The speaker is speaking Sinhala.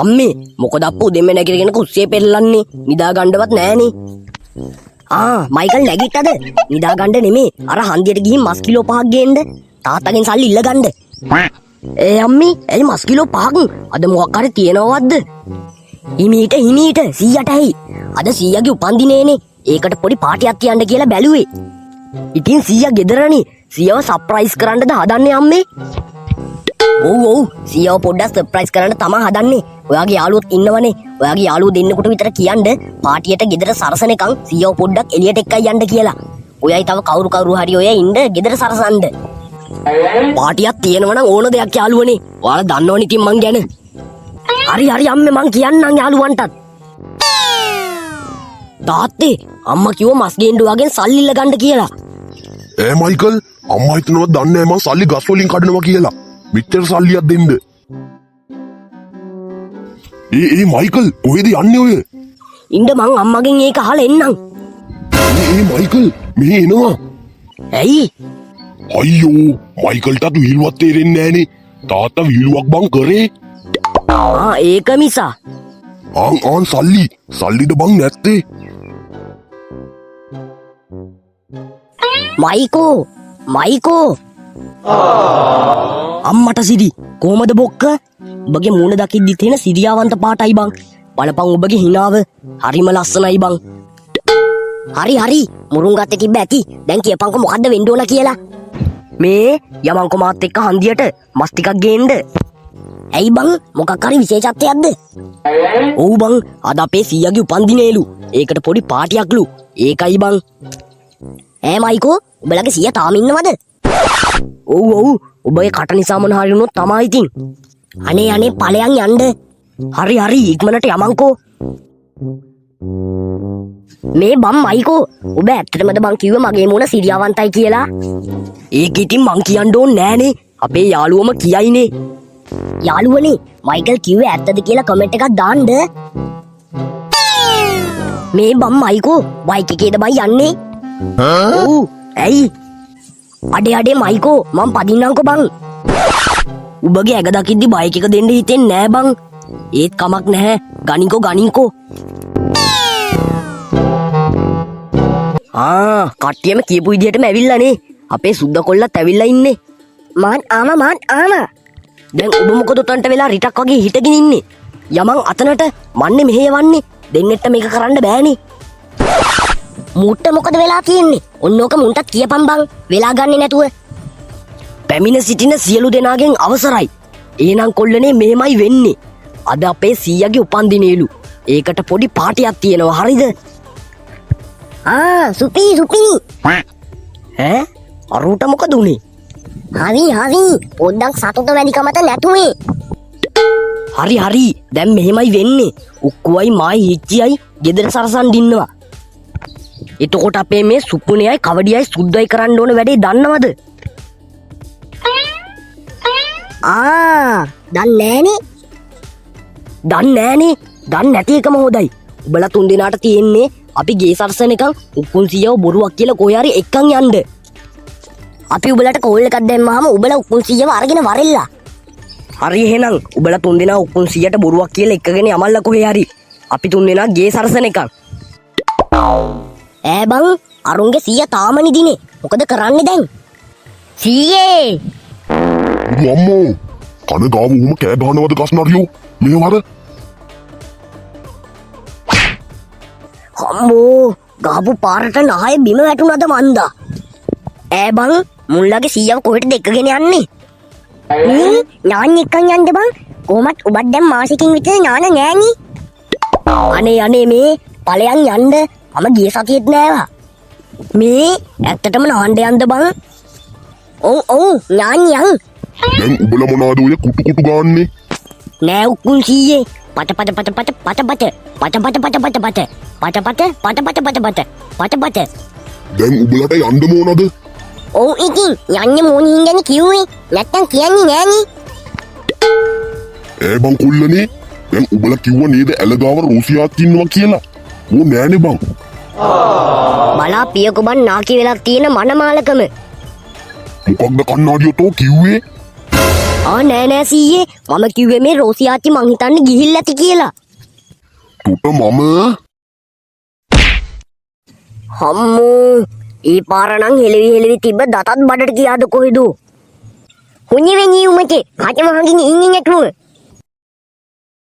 අම්මේ මොකද අප්පු දෙන්න නැගිටගෙන කුස්සියේ පෙරලන්නේ නිදා ගන්නවත් නෑනේ. මයිකල් නැගිට්ටද? නිදා ගන්න නෙමේ අර හන්දියට ගිහින් මස් කිලෝ 5ක් ගේන්න තාත්තගෙන් සල්ලි ඉල්ල ගන්න. අම්මේ ඇයි මස් කිලෝ 5ක් අද මොකක් හරි තියනවද? හිමීට 100ටයි අද 100ගේ උපන්දිනේනේ. ඒකට පොඩි පාටියක් තියන්න කියලා බැලුවේ. ඉතින් 100 ගෙදරනේ 100ව සර්ප්‍රයිස් කරන්නද හදන්නේ අම්මේ? ඔව් 100ව පොඩ්ඩක් සර්ප්‍රයිස් කරන්න තමයි හදන්නේ. ඔයාගේ යාළුවොත් ඉන්නවනේ. ඔයාගේ යාළුවෝ දෙන්නෙකුට විතර කියන්න පාටියට ගෙදර සරසනකම් 100ව පොඩ්ඩක් එළියට එක්කයි යන්න කියලා. ඔයයි තව කවුරු හරි ඔය ඉන්න ගෙදර සරසන්න. පාටියක් තියෙනවනම් ඕන දෙයක් යාළුවනේ. ඔයාලා දන්නවනේ ඉතින් මං ගැන. හරි අම්මේ මං කියන්නම් යාළුවන්ටත්. තාත්තේ අම්මා කිව්ව මස් ගේන්ඩුවාගෙන් සල්ලි ඉල්ල ගන්න කියලා. මයිකල් අම්මා හිතනවා දන්නේ මං සල්ලි ගස් වලින් කඩනවා කියලා. මෙච්චර සල්ලියක් දෙන්න. මයිකල් කොහෙද යන්නේ ඔය? ඉන්න මං අම්මගෙන් ඒක අහලා එන්නම්. මයිකල් මේ එනවා. ඇයි? අයියෝ මයිකල්ටත් විහිළුවක් තේරෙන්නේ නෑනේ. තාත්තා විහිළුවක් බං කරේ. ඒක මිසා. සල්ලිද බං නැත්තේ? මයිකෝ අම්මට සිරි කොහමද බොක්ක? ඔබගේ මූණ දකිද්දි තියෙන සිරියාවන්ත පාටයි බං. බලපන් ඔබගේ හිනාව හරිම ලස්සනයි බං. හරි මුරුංගත් තිබ්බ ඇති. දැන් කියපන්කො මොකද්ද වෙන්න ඕන කියලා. මේ යමන්කො මාත් එක්ක හන්දියට මස් ටිකක් ගේන්න. ඇයි බං මොකක් හරි විශේෂත්වයක්ද? ඔව් බං අද අපේ 100ගේ උපන්දිනේලු. ඒකට පොඩි පාටියක්ලු. ඒකයි බං. මයිකෝ ඔබලගේ 100 තාම ඉන්නවද? ඔව් ඔබගේ කට නිසා මොන හරි වුණොත් තමයි ඉතින්. අනේ ඵලයන් යන්න. හරි ඉක්මනට යමන්කෝ. මේ බම් මයිකෝ ඔබ ඇත්තටමද බං කිව්ව මගේ මූණ සිරියාවන්තයි කියලා? ඒක ඉතින් මං කියන්න ඕනේ නෑනේ. අපේ යාළුවම කියයිනේ. යාළුවනේ මයිකල් කිව්වේ ඇත්තද කියලා කමෙන්ට් එකක් දාන්න. මේ බම් මයිකෝ බයික් එකේද බයි යන්නේ? ඔව් ඇයි? අඩේ මයිකෝ මං පදින්නම්කෝ බං. උඹගේ ඇඟ දකිද්දි බයික් එක දෙන්න හිතෙන්නේ නෑ බං. ඒත් කමක් නැහැ. ගනින්කෝ. කට්ටියම කියපු විදිහටම ඇවිල්ලානේ. අපේ සුද්ද කොල්ලත් ඇවිල්ලා ඉන්නේ. මාන් ආවා. දැන් ඔබ මොකද උතන්ට වෙලා රිටක් වගේ හිටගෙන ඉන්නේ? යමන් අතනට මන්නේ මෙහෙ යවන්නේ. දෙන්නෙක්ට මේක කරන්න බෑනේ. මුට්ට මොකද වෙලා තියෙන්නේ? ඔන්නෝක මුන්ටත් කියපන් බං. වෙලා ගන්නේ නැතුව. පැමිණ සිටින සියලු දෙනාගෙන් අවසරයි. එහෙනම් කොල්ලනේ මෙහෙමයි වෙන්නේ. අද අපේ 100ගේ උපන්දිනේලු. ඒකට පොඩි පාටියක් තියෙනවා. හරිද? සුපි. අරුට මොකද උනේ? හරි පොඩ්ඩක් සතුට වැඩිකමට නැතුවේ. හරි දැන් මෙහෙමයි වෙන්නේ. උක්කුවයි මායි හිච්චියයි ගෙදර සරසන් දින්නවා. එතකොට අපේ මේ සුප්පුණේයි කවඩියයි සුද්දයි කරන්න ඕන වැඩේ දන්නවද? දන්නේ නැති එකම හොදයි. උඹලා තුන් දෙනාට තියෙන්නේ අපි ගේ සරසන එකන් උක්කුන් 100ව බොරුවක් කියලා කොහේ හරි එක්කන් යන්න. අපි උඹලට කෝල් එකක් දැම්මහම උඹලා උක්කුන් 100ව අරගෙන වරෙල්ලා. හරි එහෙනම් උඹලා තුන් දෙනා උක්කුන් 100ට බොරුවක් කියලා එක්කගෙන යමල්ලා කොහේ හරි. අපි තුන් දෙනා ගේ සරසන එකන්. බං අරුන්ගේ 100 තාමනි දිනේ. මොකද කරන්නේ දැන්? 100 අම්මෝ කන ගාව උම කෑ ගහනවද ගස්නරියෝ? මේවර අම්මෝ ගාපු පාරට නහය බිම වැටුණාද මන්දා? බං මුල්ලගේ 100ව කොහෙටද එක්කගෙන යන්නේ? ඥාන් එක්කන් යන්න බං. කොහොමත් ඔබත් දැන් මාසෙකින් විතර ඥාන නෑනි. අනේ මේ ඵලයන් යන්න. මම ගිය සතියෙත් නෑවා. මේ ඇත්තටම නහන්න යන්න බං. ඔව් ඥාන් යන්. දැන් උඹලා මොනවද ඔය කුටු ගාන්නේ? නෑ උක්කුන් 100 පට දැන් උඹලට යන්න මොනවද? ඔව් ඉතින් යන්නේ මොනින් හින්දානේ කිව්වේ. නැත්තම් කියන්නේ නෑනේ. බං කොල්ලනේ දැන් උඹලා කිව්වා නේද ඇලගාව රුසියාවක් ඉන්නවා කියලා? ඕ නෑනේ බං. බලා පියකෝ බන් නාකි වෙලා තියෙන මනමාලකම. මොකක්ද කන්නාඩිය තෝ කිව්වේ? නෑ නෑ සීයේ මම කිව්වේ මේ රෝසි ආච්චි මං හිතන්නේ ගිහිල්ලා ඇති කියලා. තොට මම හම්මෝ ඒ පාර නම් හෙලවි තිබ්බ දතත් බඩට ගියාද කොහෙද? හුණි වෙනි උමතේ කටම හංගින් ඉන්නේ නැතුව